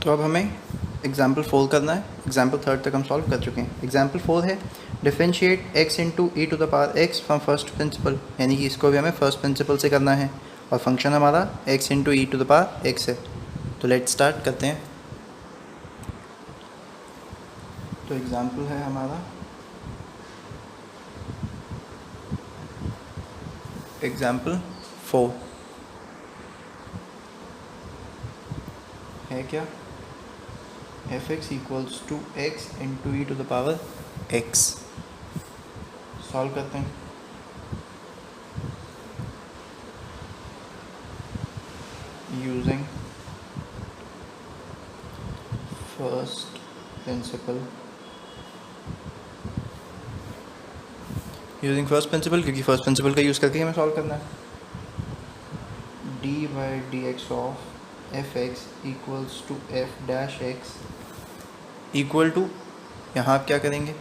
तो अब हमें एग्जाम्पल 4 करना है। एग्जाम्पल 3 तक हम सॉल्व कर चुके हैं। एग्जाम्पल 4 है differentiate x into e to the power x from first principle, यानी कि इसको भी हमें फर्स्ट प्रिंसिपल से करना है और फंक्शन हमारा x into e to the power x है। तो लेट स्टार्ट करते हैं। तो एग्जाम्पल है हमारा एग्जाम्पल 4 है क्या, f(x) equals to x into e to the power x। Solve करते हैं। यूजिंग फर्स्ट प्रिंसिपल, क्योंकि फर्स्ट प्रिंसिपल का यूज़ करके हमें सॉल्व करना है। D by d x of f x equals to f dash x equal to, यहाँ आप क्या करेंगे,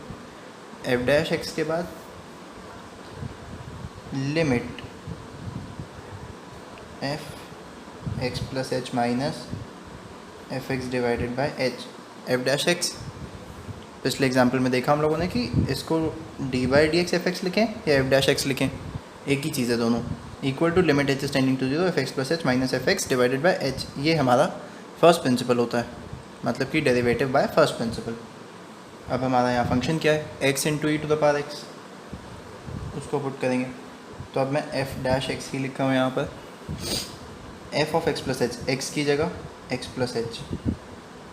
एफ डैश एक्स के बाद limit f x plus h minus f x divided by h. F dash x पिछले example में देखा हम लोगों ने कि इसको D by d x F x लिखें या एफ डैश एक्स लिखें, एक ही चीज़ है दोनों। Equal to limit h tending to zero f x plus h minus f x divided by h. ये हमारा फर्स्ट प्रिंसिपल होता है, मतलब कि डेरिवेटिव बाय फर्स्ट प्रिंसिपल। अब हमारा यहाँ फंक्शन क्या है, x into e to the power x, उसको पुट करेंगे। तो अब मैं एफ डैश एक्स ही लिखा हूँ यहाँ पर, f of x plus h, x की जगह x plus h,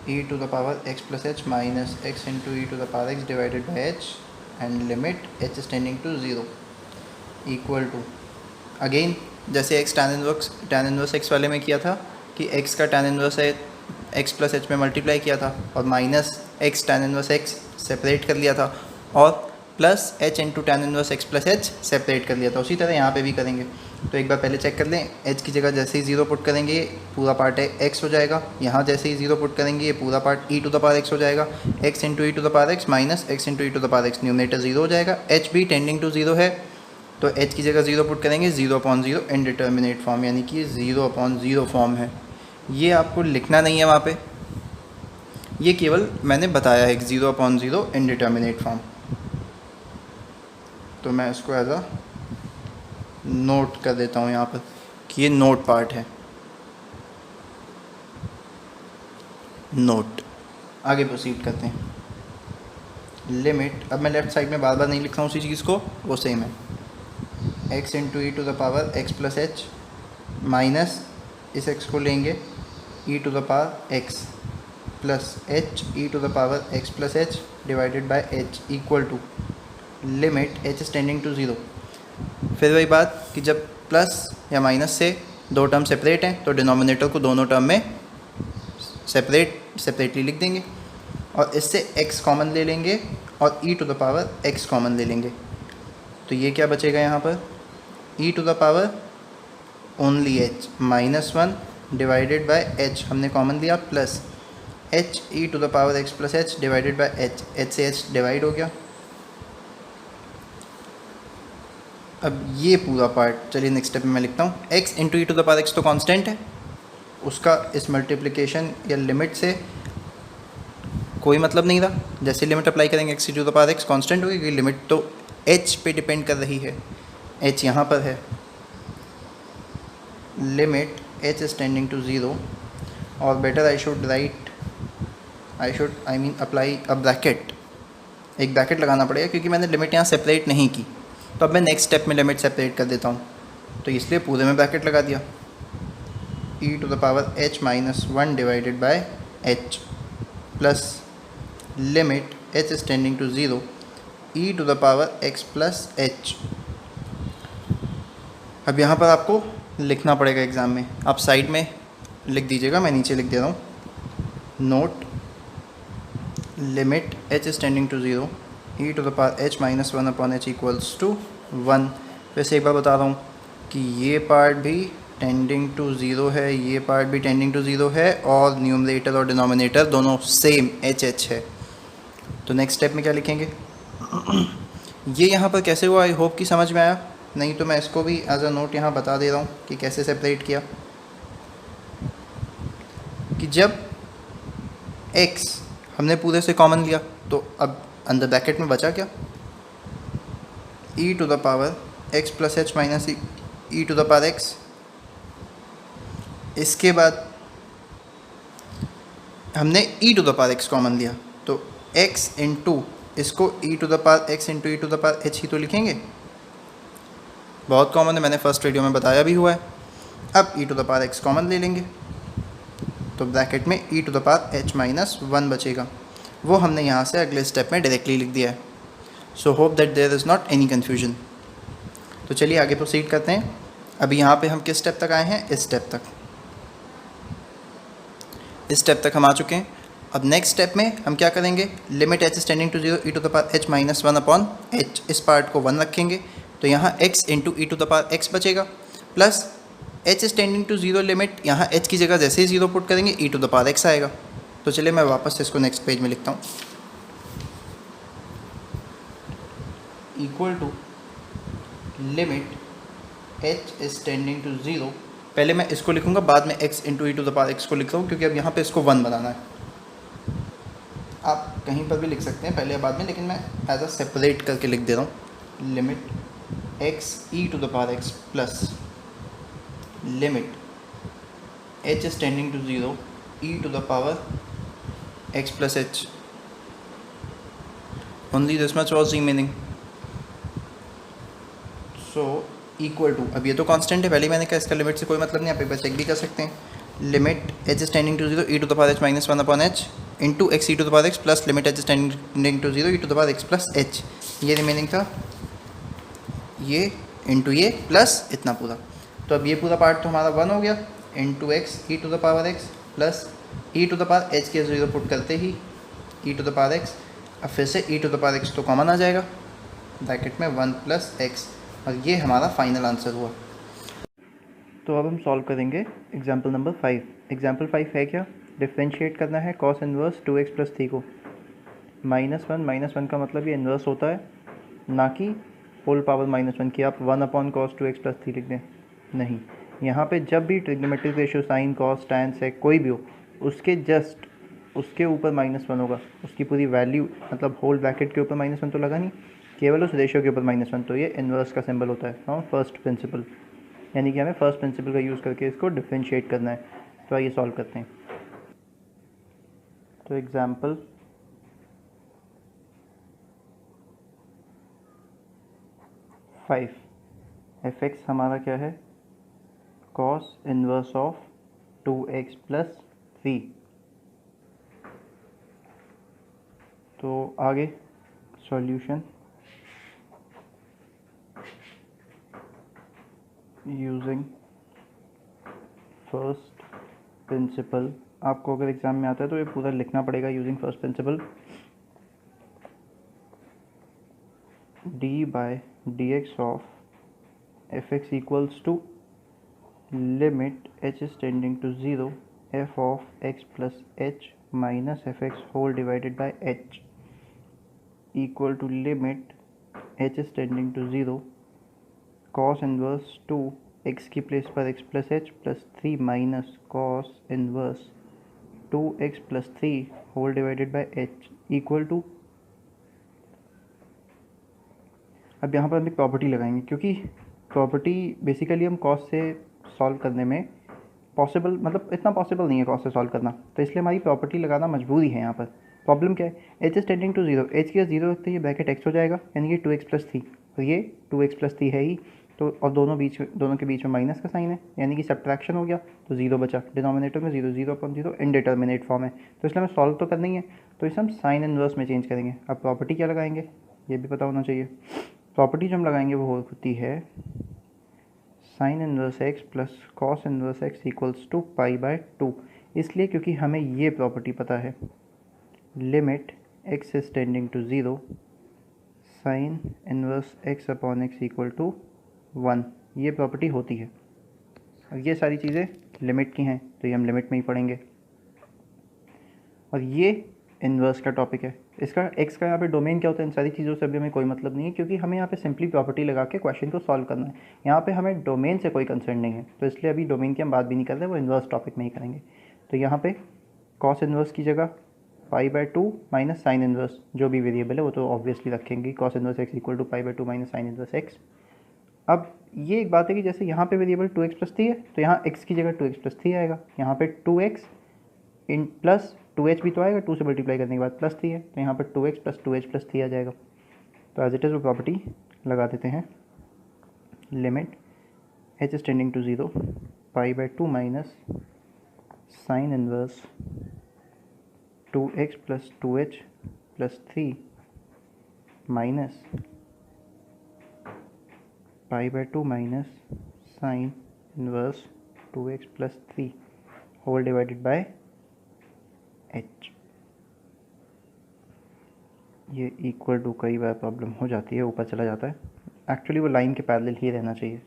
e to the power x plus h minus x into e to the power x divided by h and limit h is tending to zero equal to, again जैसे x tan inverse x वाले में किया था कि x का tan inverse है x plus h में multiply किया था और minus x tan inverse x separate कर लिया था और plus H into tan inverse x plus H separate कर लिया था। उसी तरह यहाँ पे भी करेंगे। तो एक बार पहले चेक कर लें, एच की जगह जैसे ही ज़ीरो पुट करेंगे पूरा पार्ट है एक्स हो जाएगा, यहाँ जैसे ही ज़ीरो पुट करेंगे ये पूरा part e to the power x हो जाएगा, x into e to the power x minus x into e to the power x, numerator zero हो जाएगा, एच भी टेंडिंग टू ज़ीरो है तो एच की जगह ज़ीरो पुट करेंगे, zero upon zero indeterminate form, यानी कि ज़ीरो अपॉन ज़ीरो फॉर्म है। ये आपको लिखना नहीं है वहाँ पे, ये केवल मैंने बताया है कि zero upon zero indeterminate form. तो मैं इसको एज अ नोट कर देता हूँ यहाँ पर कि ये नोट पार्ट है, नोट। आगे प्रोसीड करते हैं। लिमिट, अब मैं लेफ्ट साइड में बार बार नहीं लिख रहा हूँ उसी चीज़ को, वो सेम है, x into e to the power x plus h minus इस एक्स को लेंगे e to the power x plus h e to the power x plus h divided by h equal to limit h is tending to zero. फिर वही बात कि जब plus या minus से दो टर्म सेपरेट हैं तो डिनोमिनेटर को दोनों टर्म में सेपरेटली लिख देंगे और इससे x कॉमन ले लेंगे और e to the power x common ले लेंगे। तो ये क्या बचेगा यहाँ पर, e to the power only h minus one divided by h हमने कॉमन लिया plus h e to the power x plus h divided by h से h डिवाइड हो गया। अब ये पूरा पार्ट, चलिए नेक्स्ट स्टेप में मैं लिखता हूँ, x into e to the power x तो कांस्टेंट है, उसका इस मल्टीप्लिकेशन या लिमिट से कोई मतलब नहीं रहा। जैसे लिमिट अप्लाई करेंगे x to the power x constant होगी क्योंकि लिमिट तो h पे डिपेंड कर रही है, h यहाँ पर है। Limit h is tending to zero और better I mean apply a bracket, एक ब्रैकेट लगाना पड़ेगा क्योंकि मैंने लिमिट यहाँ सेपरेट नहीं की। तो अब मैं नेक्स्ट स्टेप में लिमिट सेपरेट कर देता हूँ, तो इसलिए पूरे में ब्रैकेट लगा दिया, e to the power h minus one divided by h plus limit h is tending to zero e to the power x plus h। अब यहाँ पर आपको लिखना पड़ेगा एग्ज़ाम में, आप साइड में लिख दीजिएगा, मैं नीचे लिख दे रहा हूँ, note limit h is tending to zero e to the power h minus one upon h equals to one. वैसे एक बार बता रहा हूँ कि ये पार्ट भी टेंडिंग टू ज़ीरो है, ये पार्ट भी टेंडिंग टू ज़ीरो है और न्यूमरेटर और डिनोमिनेटर दोनों सेम h है। तो नेक्स्ट स्टेप में क्या लिखेंगे, ये यहाँ पर कैसे हुआ, आई होप कि समझ में आया, नहीं तो मैं इसको भी एज अ नोट यहाँ बता दे रहा हूँ कि कैसे सेपरेट किया। कि जब x हमने पूरे से कॉमन लिया, तो अब अंदर ब्रैकेट में बचा क्या, e to the power x plus h minus e to the power x। इसके बाद हमने e to the power x common लिया, तो x इंटू इसको e to the power x into e to the power h ही तो लिखेंगे, बहुत कॉमन है, मैंने फर्स्ट वीडियो में बताया भी हुआ है। अब e to the power x common ले लेंगे, तो ब्रैकेट में e to the power h minus 1 बचेगा, वो हमने यहाँ से अगले स्टेप में डायरेक्टली लिख दिया है। So hope that there is not any confusion. तो चलिए आगे प्रोसीड करते हैं। अभी यहाँ पे हम किस स्टेप तक आए हैं, इस स्टेप तक, इस स्टेप तक हम आ चुके हैं। अब नेक्स्ट स्टेप में हम क्या करेंगे, limit h tending to 0 e to the power h minus 1 upon h, इस पार्ट को 1 रखेंगे, तो यहाँ x into e to the power x बचेगा, plus h tending to 0 limit, यहाँ h की जगह जैसे ही 0 पुट करेंगे e to the power x आएगा। तो चलिए मैं वापस से इसको नेक्स्ट पेज में लिखता हूँ, equal to limit h is tending to 0, पहले मैं इसको लिखूंगा, बाद में x into e to the power x को लिख रहा हूँ, क्योंकि अब यहाँ पे इसको 1 बनाना है। आप कहीं पर भी लिख सकते हैं, पहले या बाद में, लेकिन मैं एज अ सेपरेट करके लिख दे रहा हूँ। Limit x e to the power x plus limit h is tending to 0 e to the power x plus h, only this much was remaining. So equal to, अब ये तो constant है, पहले ही मैंने कहा इसका लिमिट से कोई मतलब नहीं, आप एक बार चेक भी कर सकते हैं। Limit h is tending to 0 e to the power h minus 1 upon h into x e to the power x plus limit h is tending to 0 e to the power x plus h, ये remaining था, ये into ये plus इतना पूरा। तो अब ये पूरा पार्ट तो हमारा 1 हो गया, into x e to the power x plus e to the power h के 0 पुट करते ही e to the power x, अब फिर से e to the power x तो कॉमन आ जाएगा, ब्रैकेट में 1 प्लस एक्स, और ये हमारा फाइनल आंसर हुआ। तो अब हम सॉल्व करेंगे एग्जाम्पल नंबर 5। एग्जाम्पल 5 है क्या, डिफ्रेंशिएट करना है कॉस इनवर्स 2x प्लस 3 को। -1 का मतलब ये इन्वर्स होता है, ना कि होल पावर -1 की आप 1 अपॉन कॉस 2x प्लस 3 लिख दें, नहीं। यहाँ पे जब भी trigonometric ratio sine cos tan sec कोई भी हो, उसके जस्ट उसके ऊपर -1 होगा, उसकी पूरी वैल्यू, मतलब होल ब्रैकेट के ऊपर -1 तो लगा नहीं, केवल उस रेशियो के ऊपर -1, तो ये इन्वर्स का सिंबल होता है फ्रॉम फर्स्ट प्रिंसिपल, यानी कि हमें फर्स्ट प्रिंसिपल का यूज़ करके इसको डिफ्रेंशिएट करना है। तो आइए सॉल्व करते हैं। तो एग्जाम्पल 5, f(x) हमारा क्या है, cos inverse of 2x plus 3। तो आगे सॉल्यूशन यूजिंग फर्स्ट प्रिंसिपल, आपको अगर एग्ज़ाम में आता है तो ये पूरा लिखना पड़ेगा, using first principle, d by dx of f(x) equals to limit h is tending to 0 f of x plus h minus f(x) whole divided by h equal to limit h is tending to 0 cos inverse 2 x की place पर x plus h plus 3 minus cos inverse 2x plus 3 whole divided by h equal to, अब यहाँ पर हम एक property लगाएंगे, क्योंकि property basically हम cos से सॉल्व करने में पॉसिबल, मतलब इतना पॉसिबल नहीं है cos से सॉल्व करना, तो इसलिए हमारी प्रॉपर्टी लगाना मजबूरी है। यहाँ पर प्रॉब्लम क्या है, h is tending to 0, h की 0 रखते ही ब्रैकेट x हो जाएगा, यानी कि 2x प्लस 3, और ये 2x प्लस 3 है ही, तो और दोनों के बीच में माइनस का साइन है, यानी कि सब्ट्रैक्शन हो गया, तो 0 बचा, डिनोमिनेटर में 0, 0 अपॉन 0 इनडिटर्मिनेट फॉर्म है, तो इसलिए हमें सॉल्व तो करना ही है, तो इसे हम साइन इनवर्स में चेंज करेंगे। अब प्रॉपर्टी क्या लगाएंगे ये भी पता होना चाहिए। प्रॉपर्टी जो हम लगाएंगे वो होती है sine inverse x plus cos inverse x equals to pi by 2, इसलिए क्योंकि हमें ये प्रॉपर्टी पता है, limit x is tending to 0 sine inverse x upon x equal to 1, ये प्रॉपर्टी होती है। और ये सारी चीज़ें लिमिट की हैं, तो ये हम लिमिट में ही पढ़ेंगे। और ये इन्वर्स का टॉपिक है, इसका x का यहाँ पे डोमेन क्या होता है, इन सारी चीज़ों से अभी हमें कोई मतलब नहीं है, क्योंकि हमें यहाँ पे सिंपली प्रॉपर्टी लगा के क्वेश्चन को सॉल्व करना है। यहाँ पे हमें डोमेन से कोई कंसर्न नहीं है, तो इसलिए अभी डोमेन की हम बात भी नहीं कर रहे, वो इन्वर्स टॉपिक में ही करेंगे। तो यहाँ पे कॉस इन्वर्स की जगह pi by two minus sine inverse, जो भी वेरिएबल है वो तो ऑब्वियसली रखेंगे, cos inverse x equal to pi by two minus sine inverse x. अब ये एक बात है कि जैसे यहाँ पे वेरिएबल 2x+3 है तो यहाँ x की जगह 2x+3 आएगा, यहाँ पे 2x इन प्लस 2h भी तो आएगा, 2 से मल्टीप्लाई करने के बाद प्लस 3 है तो यहाँ पर 2x प्लस 2h प्लस 3 आ जाएगा। तो एज इट इज़ वो प्रॉपर्टी लगा देते हैं, limit h is tending to 0 pi by two minus sine inverse 2x plus 2h plus 3 minus pi by two minus sine inverse 2x plus 3 whole divided by h। ये equal to कई बार problem हो जाती है, ऊपर चला जाता है, एक्चुअली वो लाइन के पैरेलल ही रहना चाहिए।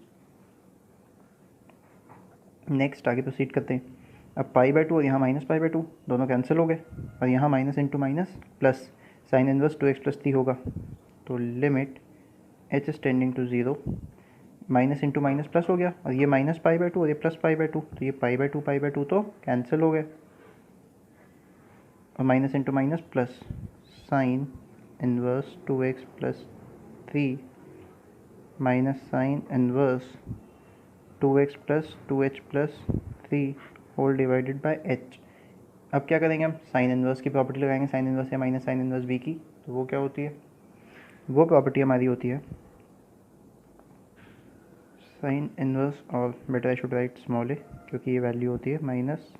नेक्स्ट आगे प्रोसीड करते हैं। अब पाई बाय टू और यहाँ माइनस पाई बाय टू दोनों कैंसिल हो गए और यहाँ minus into minus plus sine inverse 2x plus 3 होगा। तो limit h is tending to 0, minus into minus plus हो गया और ये माइनस पाई बाय टू और ये प्लस पाई बाय टू, तो ये पाई बाय टू तो कैंसिल हो गए और minus into minus plus sine inverse 2x plus 3 minus sine inverse 2x plus 2h plus 3 whole divided by h। अब क्या करेंगे हम, साइन इनवर्स की प्रॉपर्टी लगाएंगे, साइन इनवर्स है माइनस साइन इनवर्स b की, तो वो क्या होती है, वो प्रॉपर्टी हमारी होती है साइन इनवर्स, और better I should write small a क्योंकि ये वैल्यू होती है minus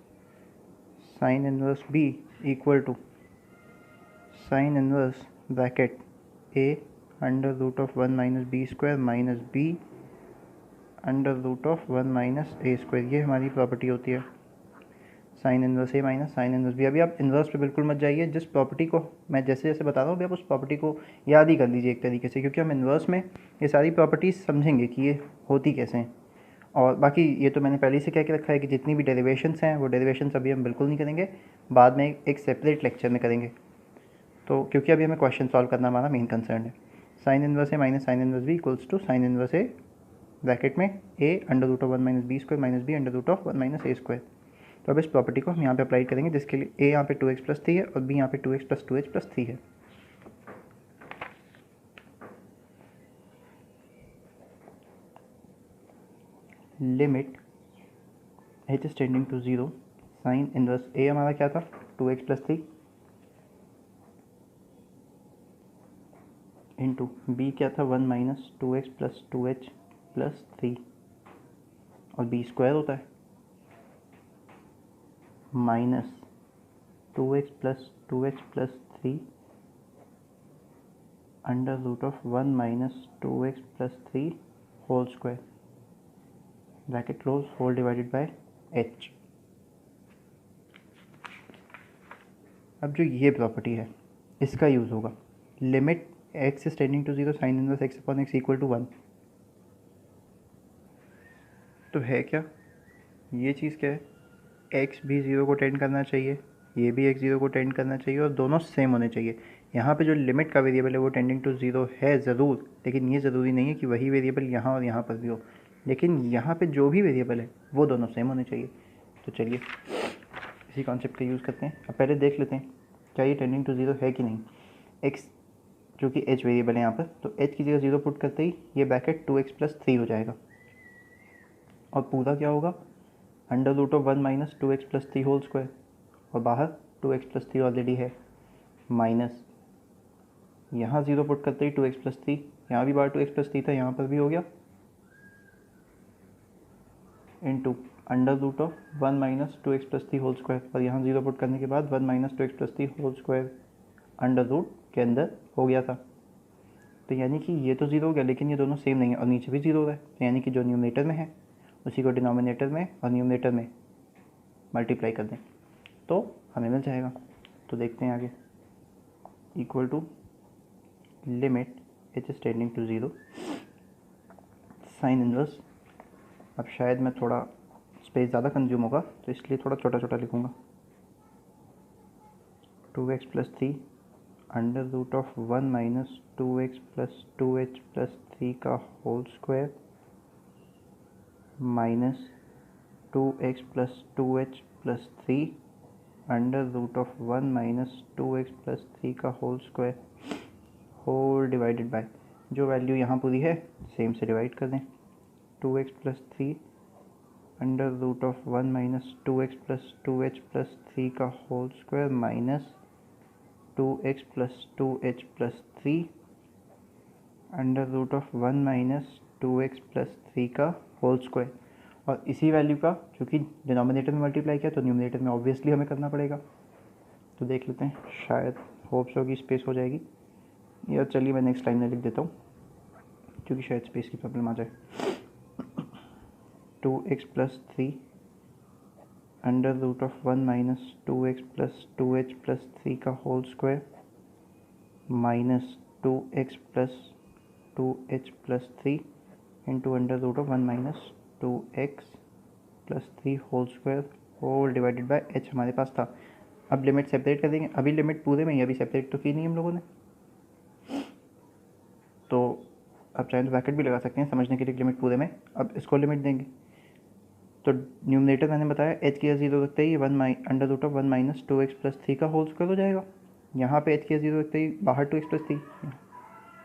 sine inverse b equal to sine inverse bracket a under root of 1 minus b square minus b under root of 1 minus a square. ये हमारी property होती है sine inverse a minus sine inverse b. अभी आप inverse पे बिल्कुल मत जाइए, जिस प्रॉपर्टी को मैं जैसे जैसे बता रहा हूँ अभी आप उस प्रॉपर्टी को याद ही कर लीजिए एक तरीके से, क्योंकि हम इनवर्स में ये सारी प्रॉपर्टीज़ समझेंगे कि ये होती कैसे हैं। और बाकी ये तो मैंने पहले से कह के रखा है कि जितनी भी डेरिवेशंस हैं वो डेरिवेशंस अभी हम बिल्कुल नहीं करेंगे, बाद में एक सेपरेट लेक्चर में करेंगे। तो क्योंकि अभी हमें क्वेश्चन सॉल्व करना हमारा मेन कंसर्न है। Sine inverse a minus sine inverse b equals to sine inverse a bracket में a under root of 1 minus b square minus b under root of 1 minus a square. तो अब इस property को हम यहाँ पे apply करेंगे, जिसके लिए a यहाँ पे 2x प्लस 3 है और b यहाँ पे 2x प्लस 2h प्लस 3 है। Limit h is tending to 0 sine inverse a हमारा क्या था 2x प्लस 3 इंटू b क्या था 1 minus 2x plus 2h plus 3 और b स्क्वायर होता है minus 2x plus 2h plus 3 under root of 1 minus 2x plus 3 whole square bracket close whole divided by h। अब जो ये प्रॉपर्टी है इसका यूज़ होगा, limit x is tending to 0 sine inverse x upon x equal to 1। तो है क्या, ये चीज़ क्या है, x भी 0 को टेंड करना चाहिए, ये भी x 0 को टेंड करना चाहिए और दोनों सेम होने चाहिए। यहाँ पे जो लिमिट का वेरिएबल है वो टेंडिंग टू 0 है ज़रूर, लेकिन ये ज़रूरी नहीं है कि वही वेरिएबल यहाँ और यहाँ पर भी हो, लेकिन यहाँ पे जो भी वेरिएबल है वो दोनों सेम होने चाहिए। तो चलिए इसी कॉन्सेप्ट का यूज़ करते हैं। अब पहले देख लेते हैं क्या ये टेंडिंग टू 0 है कि नहीं। x जो कि h वेरिएबल है यहाँ पर, तो h की जगह 0 पुट करते ही ये ब्रैकेट 2x प्लस 3 हो जाएगा और पूरा क्या होगा under root of 1 minus 2x plus 3 whole square, और बाहर 2x प्लस 3 ऑलरेडी है, माइनस यहाँ 0 पुट करते ही 2x प्लस 3, यहाँ भी बाहर 2x प्लस 3 था, यहाँ पर भी हो गया, into under root of 1 minus 2x plus 3 whole square, और यहाँ 0 पुट करने के बाद 1 minus 2x plus 3 whole square under root के अंदर हो गया था। तो यानी कि ये तो 0 हो गया, लेकिन ये दोनों सेम नहीं है और नीचे भी 0 हो रहा है, तो यानी कि जो न्यूमरेटर में है उसी को डिनोमिनेटर में और न्यूमरेटर में मल्टीप्लाई कर दें तो हमें मिल जाएगा। तो देखते हैं आगे, equal to limit h is tending to 0 sine inverse. अब शायद मैं थोड़ा स्पेस ज़्यादा कंज्यूम होगा तो इसलिए थोड़ा छोटा छोटा लिखूँगा, 2x plus 3 under root of 1 minus 2x plus 2h plus 3 का whole square minus 2x plus 2h plus 3 under root of 1 minus 2x plus 3 का whole square whole divided by, जो वैल्यू यहाँ पूरी है सेम से डिवाइड कर दें, 2x plus 3 under root of 1 minus 2x plus 2h plus 3 का whole square minus 2x plus 2h plus 3 under root of 1 minus 2x plus 3 का whole square. और इसी वैल्यू का क्योंकि डिनोमिनेटर में मल्टीप्लाई किया तो न्यूमरेटर में ऑब्वियसली हमें करना पड़ेगा। तो देख लेते हैं, शायद होप्स होगी स्पेस हो जाएगी, या चलिए मैं नेक्स्ट लाइन में लिख देता हूँ क्योंकि शायद स्पेस की प्रॉब्लम आ जाए। 2x plus 3 under root of 1 minus 2x plus 2h plus 3 का whole square minus 2x plus 2h plus 3 into under root of 1 minus 2x plus 3 whole square whole divided by h हमारे पास था। अब limit separate कर देंगे, अभी limit पूरे में ही अभी सेपरेट तो की नहीं हम लोगों ने, तो अब चाहे तो ब्रैकेट भी लगा सकते हैं समझने के लिए लिमिट पूरे में। अब इसको लिमिट देंगे तो न्यूमरेटर मैंने बताया h की 0 रखते ही under root of 1 minus 2x plus 3 का होल स्क्वायर हो जाएगा। यहाँ पे h की 0 रखते ही बाहर 2x प्लस 3,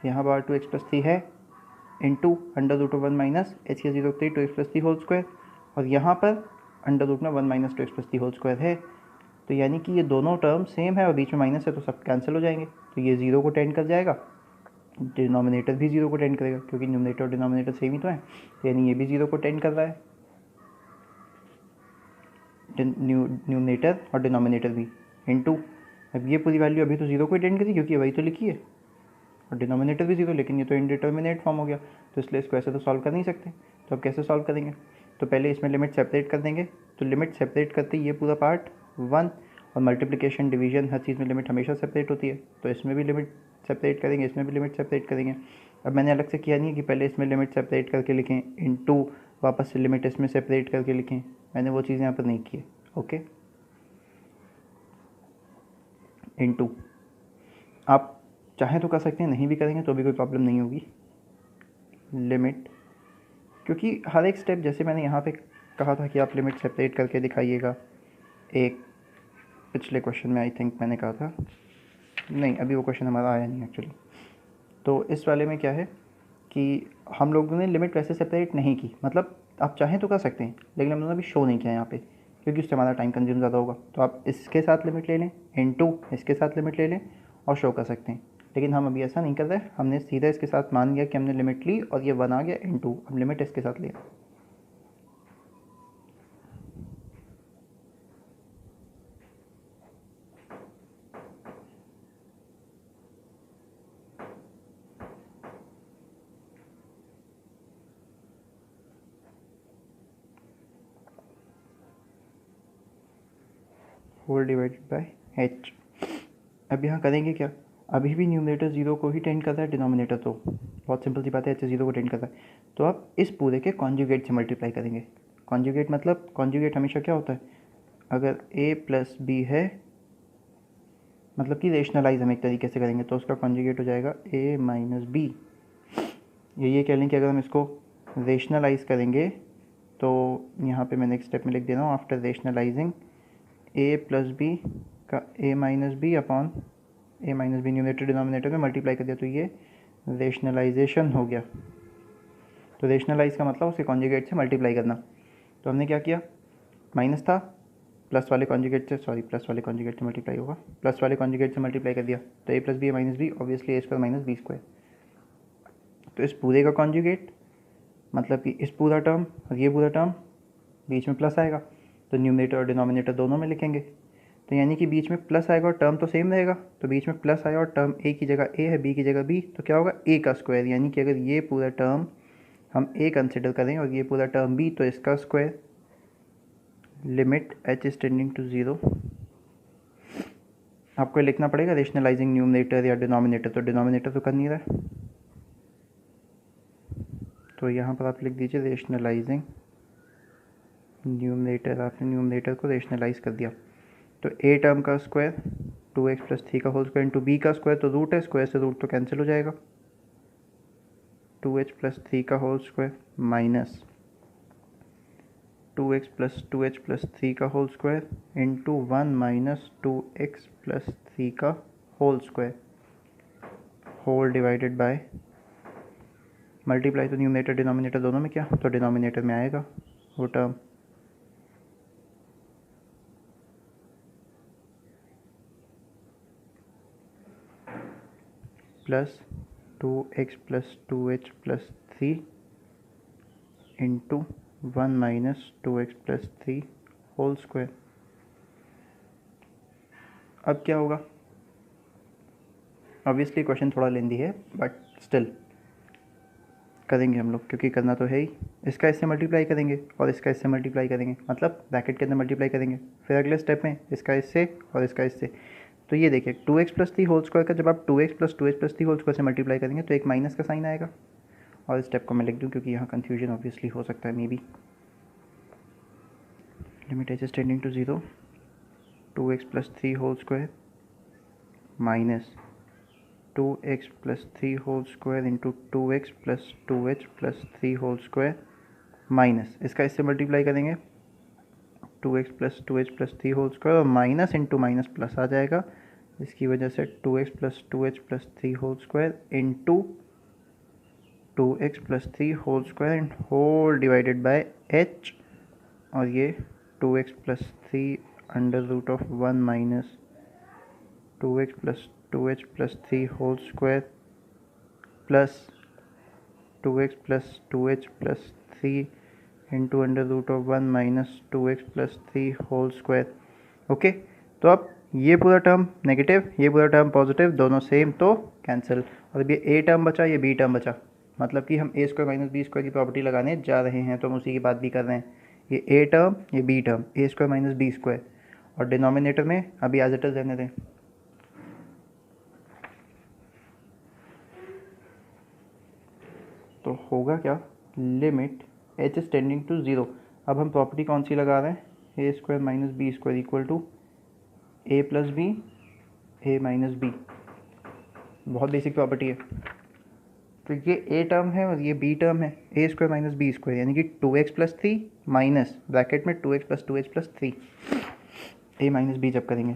यहाँ बाहर 2x प्लस 3 है into under root of 1 minus h की 0 रखते ही 2x प्लस 3 होल स्क्वायर, और यहाँ पर अंडर रूट में 1 minus 2x plus 3 whole square है। तो यानी कि ये दोनों टर्म सेम है और बीच में माइनस है तो सब कैंसिल हो जाएंगे, तो ये 0 को टेंड कर जाएगा, डिनोमिनेटर भी 0 को टेंड करेगा क्योंकि न्यूमरेटर और डिनोमिनेटर सेम ही तो है, तो यानी ये भी 0 को टेंड कर रहा है, न्यूमरेटर और डिनोमिनेटर भी इंटू। अब ये पूरी वैल्यू अभी तो 0 को टेंड करी क्योंकि वही तो लिखी है, और डिनोमिनेटर भी 0, लेकिन ये तो इनडिटर्मिनेट फॉर्म हो गया, तो इसलिए इसको ऐसे तो सॉल्व कर नहीं सकते। तो अब कैसे सॉल्व करेंगे, तो पहले इसमें लिमिट सेपरेट कर देंगे, तो लिमिट सेपरेट करते ही ये पूरा पार्ट 1, और मल्टीप्लिकेशन डिवीजन हर चीज़ में लिमिट हमेशा सेपरेट होती है, तो इसमें भी लिमिट सेपरेट करेंगे, इसमें भी लिमिट सेपरेट करेंगे। अब मैंने अलग से किया नहीं है कि पहले इसमें लिमिट सेपरेट करके लिखें इनटू वापस से लिमिट इसमें सेपरेट करके लिखें, मैंने वो चीज़ यहाँ पर नहीं की है। ओके, इनटू आप चाहें तो कर सकते हैं, नहीं भी करेंगे तो भी कोई प्रॉब्लम नहीं होगी। लिमिट, क्योंकि हर एक स्टेप जैसे मैंने यहाँ पे कहा था कि आप लिमिट सेपरेट करके दिखाइएगा, एक पिछले क्वेश्चन में आई थिंक मैंने कहा था, नहीं अभी वो क्वेश्चन हमारा आया नहीं एक्चुअली। तो इस वाले में क्या है कि हम लोगों ने लिमिट वैसे सेपरेट नहीं की, मतलब आप चाहें तो कर सकते हैं लेकिन हम लोगों ने अभी शो नहीं किया यहाँ पे क्योंकि उससे हमारा टाइम कंज्यूम ज़्यादा होगा। तो आप इसके साथ लिमिट ले लें, इनटू इसके साथ लिमिट ले लें और शो कर सकते हैं, लेकिन हम अभी ऐसा नहीं कर रहे, हमने सीधा इसके साथ मान लिया कि हमने लिमिट ली और ये 1 आ गया इनटू, अब लिमिट इसके साथ लिया। Whole divided by h। अब यहाँ करेंगे क्या, अभी भी न्यूमरेटर 0 को ही टेंड कर रहा है, डिनोमिनेटर तो बहुत सिंपल सी बात है, h 0 को टेंड कर रहा है, तो आप इस पूरे के कॉन्जुगेट से मल्टीप्लाई करेंगे। कॉन्जुगेट मतलब कॉन्जुगेट हमेशा क्या होता है, अगर a प्लस बी है, मतलब कि रेशनलाइज हम एक तरीके से करेंगे तो उसका कॉन्जुगेट हो जाएगा a माइनस बी। ये कह लें कि अगर हम इसको रेशनलाइज करेंगे तो यहाँ पे मैं नेक्स्ट स्टेप में लिख दे रहा हूँ, after rationalising a plus b का a minus b upon a minus b numerator denominator में मल्टीप्लाई कर दिया, तो ये रेशनलाइजेशन हो गया। तो रेशनलाइज का मतलब उसके कॉन्जुगेट से मल्टीप्लाई करना, तो हमने क्या किया, माइनस था प्लस वाले कॉन्जुगेट से, प्लस वाले कॉन्जुगेट से मल्टीप्लाई होगा, प्लस वाले कॉन्जुगेट से मल्टीप्लाई कर दिया, तो a plus b minus b obviously a square minus b square. तो इस पूरे का कॉन्जुगेट मतलब कि इस पूरा टर्म और ये पूरा टर्म बीच में प्लस आएगा, तो न्यूमरेटर और डिनोमिनेटर दोनों में लिखेंगे, तो यानी कि बीच में प्लस आएगा और टर्म तो सेम रहेगा, तो बीच में प्लस आया और टर्म a की जगह a है, b की जगह b, तो क्या होगा a का स्क्वायर, यानी कि अगर ये पूरा टर्म हम a कंसिडर करें और ये पूरा टर्म b तो इसका square. Limit h is tending to 0, आपको लिखना पड़ेगा रेशनलाइजिंग न्यूमरेटर या डिनोमिनेटर, तो डिनोमिनेटर तो कर नहीं रहा है, तो यहाँ पर आप लिख दीजिए रेशनलाइजिंग न्यूमरेटर, आपने न्यूमरेटर को रेशनलाइज कर दिया, तो a टर्म का स्क्वायर 2x प्लस 3 का होल स्क्वायर इंटू b का स्क्वायर, तो रूट है, स्क्वायर से रूट तो कैंसिल हो जाएगा, 2h प्लस 3 का whole square minus 2x plus 2h plus 3 का whole square into 1 minus 2x plus 3 का whole square whole divided by multiply तो न्यूमरेटर डिनोमिनेटर दोनों में क्या, तो डिनोमिनेटर में आएगा वो term plus 2x plus 2h plus 3 into 1 minus 2x plus 3 whole square. अब क्या होगा, ऑब्वियसली क्वेश्चन थोड़ा लेंदी है बट स्टिल करेंगे हम लोग, क्योंकि करना तो है ही। इसका इससे मल्टीप्लाई करेंगे और इसका इससे मल्टीप्लाई करेंगे, मतलब ब्रैकेट के अंदर मल्टीप्लाई करेंगे। फिर अगले स्टेप में इसका इससे और इसका इससे। तो ये देखिए 2x प्लस 3 होल स्क्वायर का जब आप 2x plus 2h plus 3 whole square से मल्टीप्लाई करेंगे तो एक माइनस का साइन आएगा। और इस स्टेप को मैं लिख दूँ क्योंकि यहाँ कन्फ्यूजन ऑब्वियसली हो सकता है may be. Limit h is tending to 0, 2x plus 3 whole square minus 2x plus 3 whole square into 2x plus 2h plus 3 whole square minus इसका इससे मल्टीप्लाई करेंगे 2x plus 2h plus 3 whole square और minus into minus plus आ जाएगा, इसकी वजह से 2x plus 2h plus 3 whole square into 2x plus 3 whole square and whole divided by h, और ये 2x plus 3 under root of 1 minus 2x plus 2h plus 3 whole square plus 2x plus 2h plus 3 into under root of 1 minus 2x plus 3 whole square. Okay, तो अब ये पूरा term negative, ये पूरा term positive, दोनों same तो cancel. और अब ये ए टर्म बचा, ये बी टर्म बचा, मतलब कि हम ए स्क्वायर माइनस बी स्क्वायर की प्रॉपर्टी लगाने जा रहे हैं, तो हम उसी की बात भी कर रहे हैं। ये ए टर्म, ये बी टर्म, ए स्क्वायर माइनस बी स्क्वायर, और डिनोमिनेटर में अभी एज इट इज रहने दें। तो होगा क्या, limit h is tending to 0। अब हम प्रॉपर्टी कौन सी लगा रहे हैं, a square minus b square equal to a plus b, a minus b. बहुत बेसिक प्रॉपर्टी है। तो ये ए टर्म है और ये बी टर्म है, ए स्क्वायर माइनस बी स्क्वायर, यानी कि 2x प्लस 3 माइनस ब्रैकेट में 2x प्लस 2h प्लस 3, ए माइनस बी जब करेंगे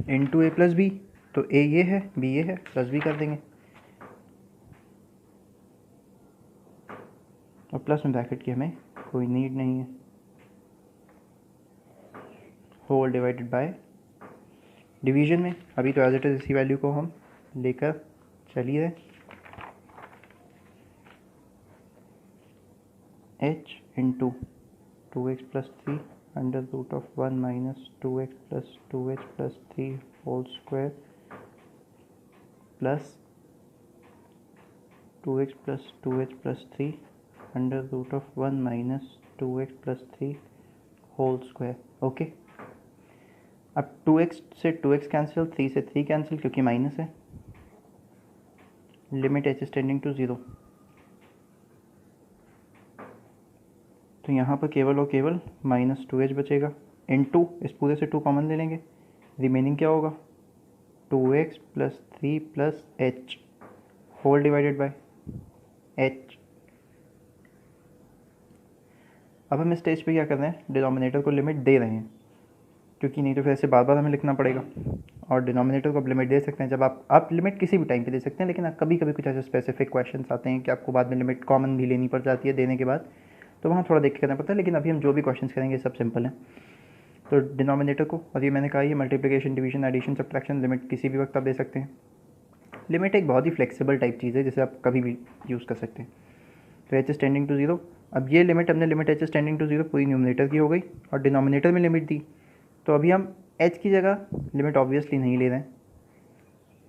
इंटू ए प्लस बी, तो ए ये है, बी ये है, प्लस बी कर देंगे और प्लस में ब्रैकेट की हमें कोई नीड नहीं है। होल डिवाइडेड बाय डिवीजन में अभी तो एज इट इज इसी वैल्यू को हम लेकर चलिए रहे, h into 2x plus 3 under root of 1 minus 2x plus 2h plus 3 whole square plus 2x plus 2h plus 3 under root of 1 minus 2x plus 3 whole square. Okay, अब 2x से 2x cancel, 3 से 3 cancel क्योंकि minus है। Limit h is tending to 0, तो यहाँ पर केवल और केवल माइनस 2h बचेगा इनटू इस पूरे से 2 कॉमन ले लेंगे, रिमेनिंग क्या होगा 2x plus 3 plus h whole divided by h। अब हम इस स्टेज पे क्या कर रहे हैं, डिनोमिनेटर को लिमिट दे रहे हैं, क्योंकि नहीं तो फिर ऐसे बार बार हमें लिखना पड़ेगा। और डिनोमिनेटर को आप लिमिट दे सकते हैं जब आप लिमिट किसी भी टाइम पे दे सकते हैं, लेकिन कभी कभी कुछ ऐसे स्पेसिफिक क्वेश्चंस आते हैं कि आपको बाद में लिमिट कॉमन भी लेनी पड़ जाती है देने के बाद, तो वहाँ थोड़ा देख के करना पड़ता है। लेकिन अभी हम जो भी क्वेश्चंस करेंगे सब सिंपल हैं। तो डिनोमिनेटर को, और ये मैंने कहा ये multiplication, division, addition, subtraction, limit किसी भी वक्त आप दे सकते हैं। लिमिट एक बहुत ही फ्लेक्सिबल टाइप चीज़ है जिसे आप कभी भी यूज़ कर सकते हैं। तो h इज टेंडिंग टू 0, अब ये लिमिट हमने limit h is tending to 0 पूरी न्यूमरेटर की हो गई और डिनोमिनेटर में लिमिट दी, तो अभी हम h की जगह लिमिट ऑब्वियसली नहीं ले रहे हैं,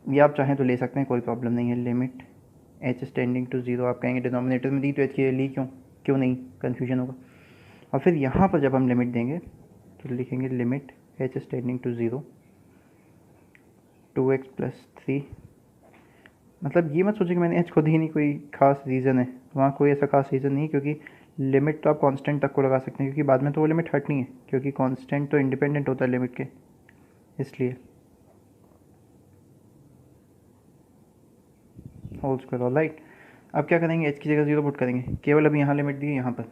या आप चाहें तो ले सकते हैं, कोई प्रॉब्लम नहीं है। Limit h is tending to 0 आप कहेंगे डिनोमिनेटर में दी तो h की ली क्यों नहीं, कन्फ्यूजन होगा। और फिर यहाँ पर जब हम लिमिट देंगे तो लिखेंगे limit h is tending to 0, 2x plus 3, मतलब ये मत सोचिए कि मैंने h खुद ही नहीं, कोई खास रीज़न है वहाँ, कोई ऐसा खास रीज़न नहीं, क्योंकि लिमिट तो आप कांस्टेंट तक को लगा सकते हैं, क्योंकि बाद में तो वो लिमिट हटनी है, क्योंकि कांस्टेंट तो इंडिपेंडेंट होता है लिमिट के, इसलिए होल स्क्वायर। ऑल राइट, अब क्या करेंगे, h की जगह 0 पुट करेंगे, केवल अब यहाँ लिमिट दी है यहाँ पर,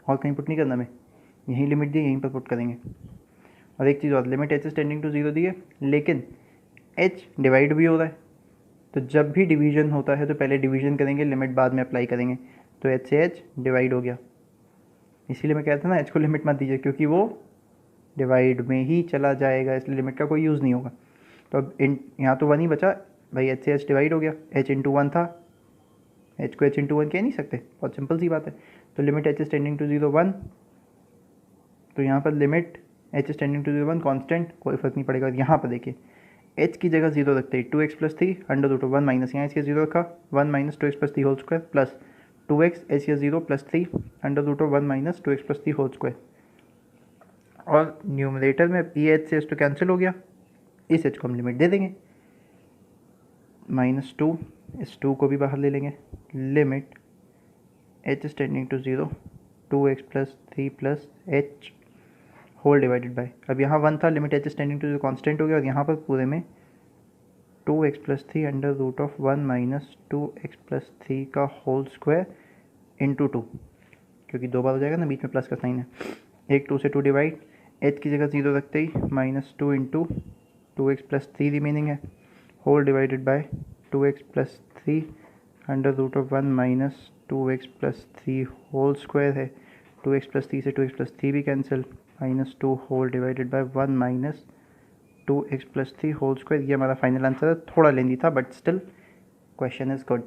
और कहीं पुट नहीं करना हमें, यहीं लिमिट दी है यहीं पर पुट करेंगे। और एक चीज़ और, limit h is tending to 0 दी है, लेकिन h डिवाइड भी हो रहा है, तो जब भी डिवीजन होता है तो पहले डिवीजन करेंगे, लिमिट बाद में अप्लाई करेंगे, तो h से h डिवाइड हो गया। इसीलिए मैं कहता था ना h को लिमिट मत दीजिए, क्योंकि वो डिवाइड में ही चला जाएगा, इसलिए लिमिट का कोई यूज़ नहीं होगा। तो अब यहाँ तो 1 ही बचा भाई, h से h डिवाइड हो गया, h इंटू 1 था, h को h इंटू 1 कह नहीं सकते, बहुत सिंपल सी बात है। तो limit h is tending to 0 1, तो यहाँ पर limit h is tending to 0 1 constant, कोई फर्क नहीं पड़ेगा। यहाँ पर देखिए h की जगह 0 रखते ही 2x plus 3 under root of 1 minus, यहाँ इसके 0 रखा 1 minus 2x plus 3 whole square plus 2x h के 0 plus 3 under root of 1 minus 2x plus 3 whole square. और न्यूमरेटर में ये h से h तो कैंसिल हो गया, इस h को हम लिमिट दे देंगे -2, इस 2 को भी बाहर ले लेंगे, limit h is tending to 0 2x plus 3 plus h whole divided by, अब यहाँ 1 था, limit h is tending to 0 constant हो गया, और यहाँ पर पूरे में 2x plus 3 under root of 1 minus 2x plus 3 का होल स्क्वायर इंटू 2, क्योंकि 2 बार हो जाएगा ना, बीच में प्लस का साइन है, एक 2 से 2 डिवाइड, h की जगह 0 रखते ही -2 इंटू 2x प्लस 3 रिमेनिंग है, whole divided by 2x plus 3 under root of 1 minus 2x plus 3 whole square है, 2x प्लस 3 से 2x प्लस 3 भी cancel, -2 whole divided by 1 minus 2x plus 3 whole square. ये हमारा फाइनल आंसर है, थोड़ा lengthy था but still question is good.